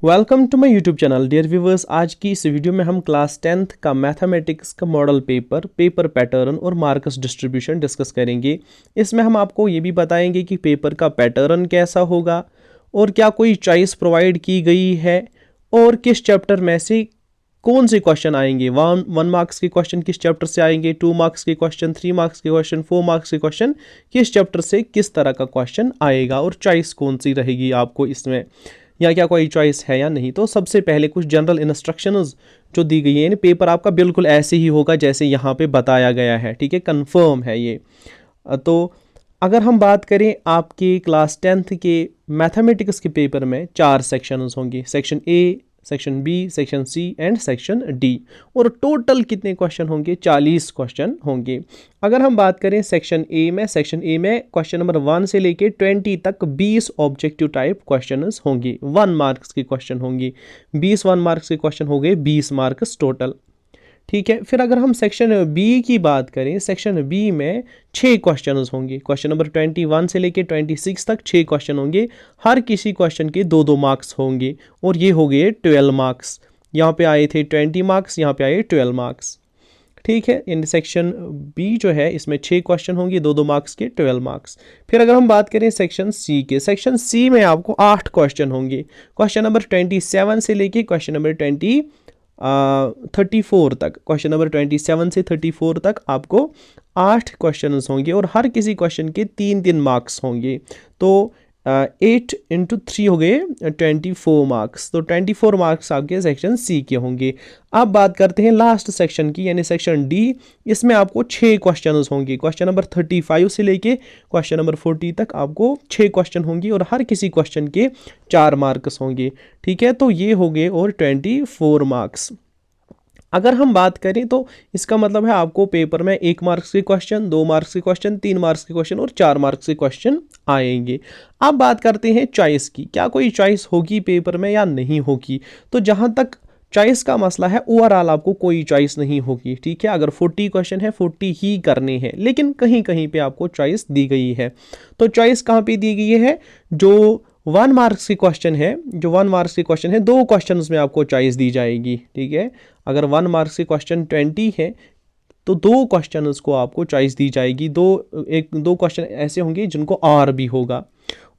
Welcome to my YouTube channel dear viewers. आज की इस वीडियो में हम क्लास 10th का मैथमेटिक्स का मॉडल पेपर पैटर्न और मार्क्स डिस्ट्रीब्यूशन डिस्कस करेंगे। इसमें हम आपको ये भी बताएंगे कि पेपर का पैटर्न कैसा होगा और क्या कोई चॉइस प्रोवाइड की गई है और किस चैप्टर में से कौन से क्वेश्चन आएंगे। वन मार्क्स के क्वेश्चन किस चैप्टर से आएंगे, 2 मार्क्स के क्वेश्चन, 3 मार्क्स के क्वेश्चन, 4 मार्क्स के क्वेश्चन किस चैप्टर से किस तरह का क्वेश्चन आएगा और चॉइस कौन सी रहेगी आपको इसमें, या क्या कोई चॉइस है या नहीं। तो सबसे पहले कुछ जनरल इंस्ट्रक्शंस जो दी गई है, यानी पेपर आपका बिल्कुल ऐसे ही होगा जैसे यहाँ पे बताया गया है, ठीक है, कंफर्म है ये। तो अगर हम बात करें आपके क्लास 10th के मैथमेटिक्स के पेपर में 4 सेक्शंस होंगे, section A, section B, section C and section D. और टोटल कितने क्वेश्चन होंगे? 40 क्वेश्चन होंगे। अगर हम बात करें सेक्शन ए में क्वेश्चन नंबर 1 से लेके 20 तक 20 ऑब्जेक्टिव टाइप क्वेश्चंस होंगे, 1 मार्क्स के क्वेश्चन होंगे। 20 1 मार्क्स के क्वेश्चन हो गए 20 मार्क्स टोटल, ठीक है। फिर अगर हम सेक्शन बी की बात करें, सेक्शन बी में 6 क्वेश्चन होंगे, क्वेश्चन नंबर 21 से लेके 26 तक 6 क्वेश्चन होंगे। हर किसी क्वेश्चन के 2-2 मार्क्स होंगे और ये हो गए 12 मार्क्स। यहाँ पे आए थे 20 मार्क्स, यहाँ पे आए 12 मार्क्स, ठीक है। इन सेक्शन बी जो है इसमें 6 क्वेश्चन होंगे, 2-2 मार्क्स के 12 मार्क्स। फिर अगर हम बात करें सेक्शन सी के, सेक्शन सी में आपको 8 क्वेश्चन होंगे, क्वेश्चन नंबर 27 से लेके क्वेश्चन नंबर 34 तक, क्वेश्चन नंबर 27 से 34 तक आपको 8 क्वेश्चन होंगे और हर किसी क्वेश्चन के 3-3 मार्क्स होंगे। तो 8 × 3 हो गए 24 मार्क्स। तो 24 मार्क्स आपके सेक्शन सी के होंगे। अब बात करते हैं लास्ट सेक्शन की, यानी सेक्शन डी। इसमें आपको 6 क्वेश्चन होंगे, क्वेश्चन नंबर 35 से लेके क्वेश्चन नंबर 40 तक आपको 6 क्वेश्चन होंगे और हर किसी क्वेश्चन के 4 मार्क्स होंगे, ठीक है। तो ये हो गए और 24 मार्क्स। अगर हम बात करें तो इसका मतलब है आपको पेपर में 1 मार्क्स के क्वेश्चन, 2 मार्क्स के क्वेश्चन, 3 मार्क्स के क्वेश्चन और 4 मार्क्स के क्वेश्चन आएंगे। अब बात करते हैं चॉइस की, क्या कोई चॉइस होगी पेपर में या नहीं होगी। तो जहां तक चॉइस का मसला है, ओवरऑल आपको कोई चॉइस नहीं होगी, ठीक है। अगर 40 क्वेश्चन है 40 ही करने हैं, लेकिन कहीं कहीं पे आपको चॉइस दी गई है। तो चॉइस कहाँ पे दी गई है? जो 1 मार्क्स के क्वेश्चन है, 2 क्वेश्चन में आपको चॉइस दी जाएगी, ठीक है। अगर 1 मार्क्स के क्वेश्चन 20 है तो 2 क्वेश्चन को आपको चॉइस दी जाएगी। 2 क्वेश्चन ऐसे होंगे जिनको आर भी होगा,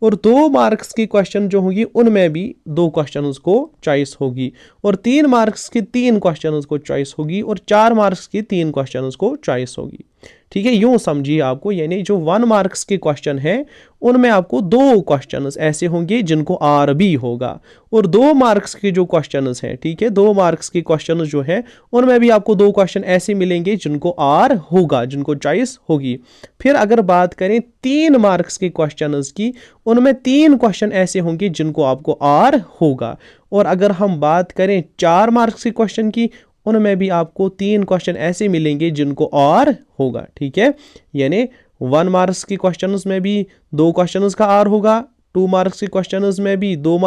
और 2 मार्क्स के क्वेश्चन जो होंगे उनमें भी 2 क्वेश्चन को चॉइस होगी, और 3 मार्क्स के 3 क्वेश्चन को चॉइस होगी, और 4 मार्क्स के 3 क्वेश्चन को चॉइस होगी, ठीक है। यूं समझिए आपको, यानी जो 1 मार्क्स के क्वेश्चन है उनमें आपको 2 क्वेश्चन ऐसे होंगे जिनको आर भी होगा, और 2 मार्क्स के जो क्वेश्चन हैं, ठीक है, 2 मार्क्स के क्वेश्चन जो है उनमें भी आपको 2 क्वेश्चन ऐसे मिलेंगे जिनको आर होगा, जिनको चॉइस होगी। फिर अगर बात करें 3 मार्क्स के क्वेश्चन की, उनमें 3 क्वेश्चन ऐसे होंगे जिनको आपको आर होगा, और अगर हम बात करें 4 मार्क्स के क्वेश्चन की, उनमें भी आपको 3 क्वेश्चन ऐसे मिलेंगे जिनको आर होगा, ठीक है। यानी 1 मार्क्स के क्वेश्चंस में भी 2 क्वेश्चंस का आर होगा, 2 मार्क्स के क्वेश्चंस में भी 2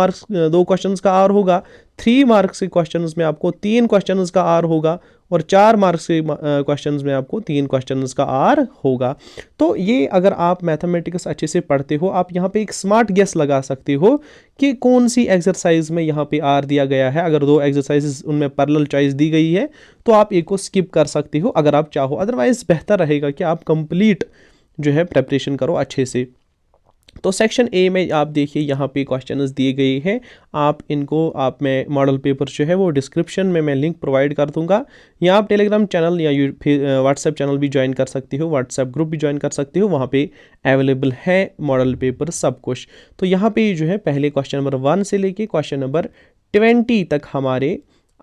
क्वेश्चंस का आर होगा, 3 मार्क्स के क्वेश्चंस में आपको 3 क्वेश्चंस का आर होगा, और 4 मार्क्स के क्वेश्चंस में आपको 3 क्वेश्चंस का आर होगा। तो ये अगर आप मैथमेटिक्स अच्छे से पढ़ते हो, आप यहाँ पे एक स्मार्ट गेस लगा सकते हो कि कौन सी एक्सरसाइज में यहाँ पे आर दिया गया है। अगर 2 एक्सरसाइजेस उनमें पैरेलल चॉइस दी गई है तो आप एक को स्किप कर सकते हो अगर आप चाहो, अदरवाइज बेहतर रहेगा कि आप कंप्लीट जो है प्रेपरेशन करो अच्छे से। तो सेक्शन ए में आप देखिए यहाँ पे क्वेश्चंस दिए गए हैं, आप मैं मॉडल पेपर जो है वो डिस्क्रिप्शन में मैं लिंक प्रोवाइड कर दूंगा, या आप टेलीग्राम चैनल या व्हाट्सएप चैनल भी ज्वाइन कर सकते हो, व्हाट्सएप ग्रुप भी ज्वाइन कर सकते हो, वहाँ पे अवेलेबल है मॉडल पेपर सब कुछ। तो यहाँ पे जो है पहले क्वेश्चन नंबर 1 से लेके क्वेश्चन नंबर 20 तक हमारे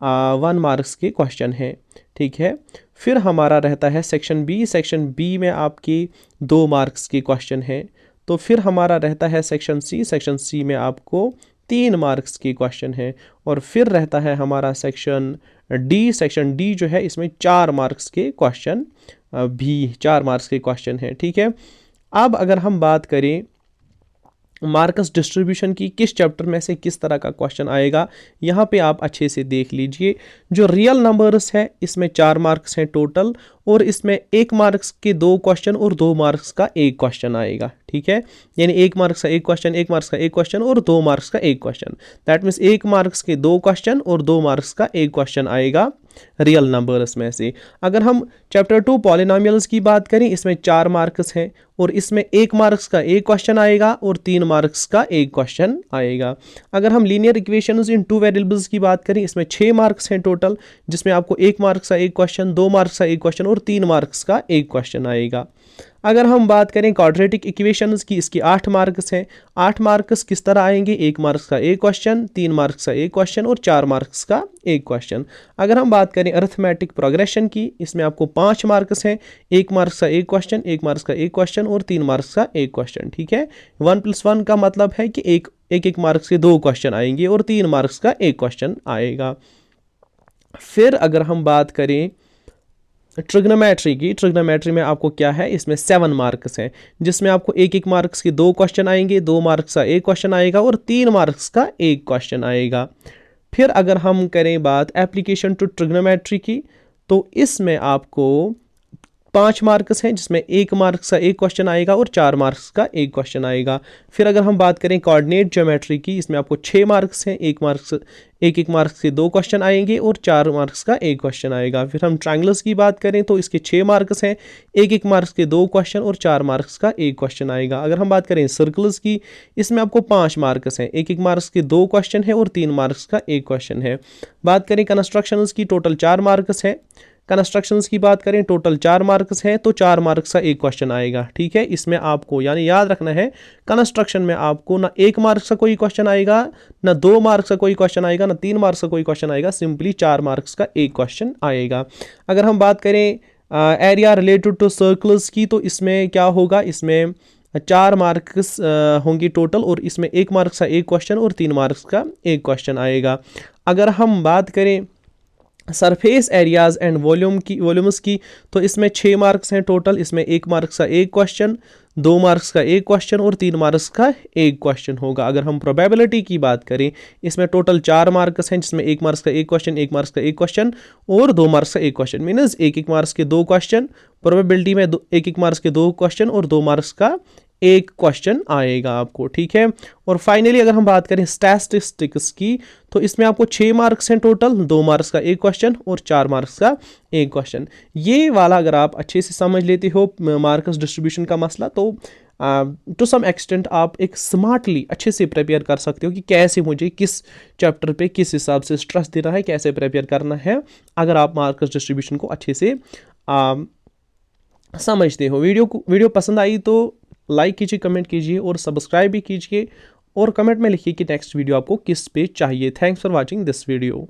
1 मार्क्स के क्वेश्चन हैं, ठीक है। फिर हमारा रहता है सेक्शन बी में आपके 2 मार्क्स के क्वेश्चन हैं। तो फिर हमारा रहता है सेक्शन सी में आपको 3 मार्क्स के क्वेश्चन हैं, और फिर रहता है हमारा सेक्शन डी जो है इसमें 4 मार्क्स के क्वेश्चन भी 4 मार्क्स के क्वेश्चन हैं, ठीक है। अब अगर हम बात करें मार्कस डिस्ट्रीब्यूशन की किस चैप्टर में से किस तरह का क्वेश्चन आएगा, यहाँ पे आप अच्छे से देख लीजिए। जो रियल नंबर्स है इसमें 4 मार्क्स हैं टोटल, और इसमें 1 मार्क्स के 2 क्वेश्चन और 2 मार्क्स का 1 क्वेश्चन आएगा, ठीक है। यानी 1 मार्क्स का 1 क्वेश्चन, 1 मार्क्स का 1 क्वेश्चन और 2 मार्क्स का 1 क्वेश्चन। दैट मीन्स 1 मार्क्स के 2 क्वेश्चन और 2 मार्क्स का 1 क्वेश्चन आएगा रियल नंबर्स में से। अगर हम चैप्टर 2 पॉलिनोमियल्स की बात करें, इसमें 4 मार्क्स हैं और इसमें 1 मार्क्स का 1 क्वेश्चन आएगा और 3 मार्क्स का 1 क्वेश्चन आएगा। अगर हम लीनियर इक्वेशंस इन 2 वेरिएबल्स की बात करें, इसमें 6 मार्क्स हैं टोटल, जिसमें आपको 1 मार्क्स का 1 क्वेश्चन, 2 मार्क्स का 1 क्वेश्चन और 3 मार्क्स का 1 क्वेश्चन आएगा। अगर हम बात करें क्वाड्रेटिक इक्वेशंस की, इसकी 8 मार्क्स हैं। 8 मार्क्स किस तरह आएंगे, 1 मार्क्स का 1 क्वेश्चन, 3 मार्क्स का 1 क्वेश्चन और 4 मार्क्स का 1 क्वेश्चन। अगर हम बात करें अरिथमेटिक प्रोग्रेशन की, इसमें आपको 5 मार्क्स हैं। 1 मार्क्स का 1 क्वेश्चन, 1 मार्क्स का 1 क्वेश्चन और 3 मार्क्स का 1 क्वेश्चन, ठीक है। 1+1 का मतलब है कि एक मार्क्स के 2 क्वेश्चन आएंगे और 3 मार्क्स का 1 क्वेश्चन आएगा। फिर अगर हम बात करें ट्रिग्नोमेट्री की, ट्रिग्नोमेट्री में आपको क्या है, इसमें 7 मार्क्स हैं, जिसमें आपको 1 मार्क्स के 2 क्वेश्चन आएंगे, 2 मार्क्स का 1 क्वेश्चन आएगा और 3 मार्क्स का 1 क्वेश्चन आएगा। फिर अगर हम करें बात एप्लीकेशन टू ट्रिग्नोमेट्री की, तो इसमें आपको 5 मार्क्स हैं, जिसमें 1 मार्क्स का 1 क्वेश्चन आएगा और 4 मार्क्स का 1 क्वेश्चन आएगा। फिर अगर हम बात करें कोऑर्डिनेट ज्योमेट्री की, इसमें आपको 6 मार्क्स हैं। 1 मार्क्स के 2 क्वेश्चन आएंगे और 4 मार्क्स का 1 क्वेश्चन आएगा। फिर हम ट्रायंगल्स की बात करें तो इसके 6 मार्क्स हैं। 1 मार्क्स के 2 क्वेश्चन और 4 मार्क्स का 1 क्वेश्चन आएगा। अगर हम बात करें सर्कल्स की, इसमें आपको 5 मार्क्स हैं। 1 मार्क्स के 2 क्वेश्चन है और 3 मार्क्स का 1 क्वेश्चन है। बात करें कंस्ट्रक्शंस की, टोटल 4 मार्क्स हैं। कंस्ट्रक्शंस की बात करें, टोटल 4 मार्क्स हैं, तो 4 मार्क्स का 1 क्वेश्चन आएगा, ठीक है। इसमें आपको यानी याद रखना है, कंस्ट्रक्शन में आपको ना 1 मार्क्स का कोई क्वेश्चन आएगा, ना 2 मार्क्स का कोई क्वेश्चन आएगा, ना 3 मार्क्स का कोई क्वेश्चन आएगा, सिंपली 4 मार्क्स का 1 क्वेश्चन आएगा। अगर हम बात करें एरिया रिलेटेड टू सर्कल्स की, तो इसमें क्या होगा, इसमें 4 मार्क्स होंगी टोटल और इसमें 1 मार्क्स का 1 क्वेश्चन और 3 मार्क्स का 1 क्वेश्चन आएगा। अगर हम बात करें सरफेस एरियाज एंड वॉल्यूम्स की, तो इसमें 6 मार्क्स हैं टोटल। इसमें 1 मार्क्स का 1 क्वेश्चन, 2 मार्क्स का 1 क्वेश्चन और 3 मार्क्स का 1 क्वेश्चन होगा। अगर हम प्रोबेबिलिटी की बात करें, इसमें टोटल 4 मार्क्स हैं, जिसमें 1 मार्क्स का 1 क्वेश्चन, 1 मार्क्स का 1 क्वेश्चन और 2 मार्क्स का 1 क्वेश्चन। मीनस 1 मार्क्स के 2 क्वेश्चन, प्रोबेबिलिटी में 1 मार्क्स के 2 क्वेश्चन और 2 मार्क्स का 1 क्वेश्चन आएगा आपको, ठीक है। और फाइनली अगर हम बात करें स्टैटिस्टिक्स की, तो इसमें आपको 6 मार्क्स हैं टोटल, 2 मार्क्स का 1 क्वेश्चन और 4 मार्क्स का 1 क्वेश्चन। ये वाला अगर आप अच्छे से समझ लेते हो मार्क्स डिस्ट्रीब्यूशन का मसला, तो टू सम एक्सटेंट आप एक स्मार्टली अच्छे से प्रिपेयर कर सकते हो कि कैसे मुझे किस चैप्टर पे किस हिसाब से स्ट्रेस देना है, कैसे प्रिपेयर करना है, अगर आप मार्क्स डिस्ट्रीब्यूशन को अच्छे से समझते हो। वीडियो पसंद आई तो लाइक कीजिए, कमेंट कीजिए और सब्सक्राइब भी कीजिए और कमेंट में लिखिए कि नेक्स्ट वीडियो आपको किस पे चाहिए। Thanks for watching this video.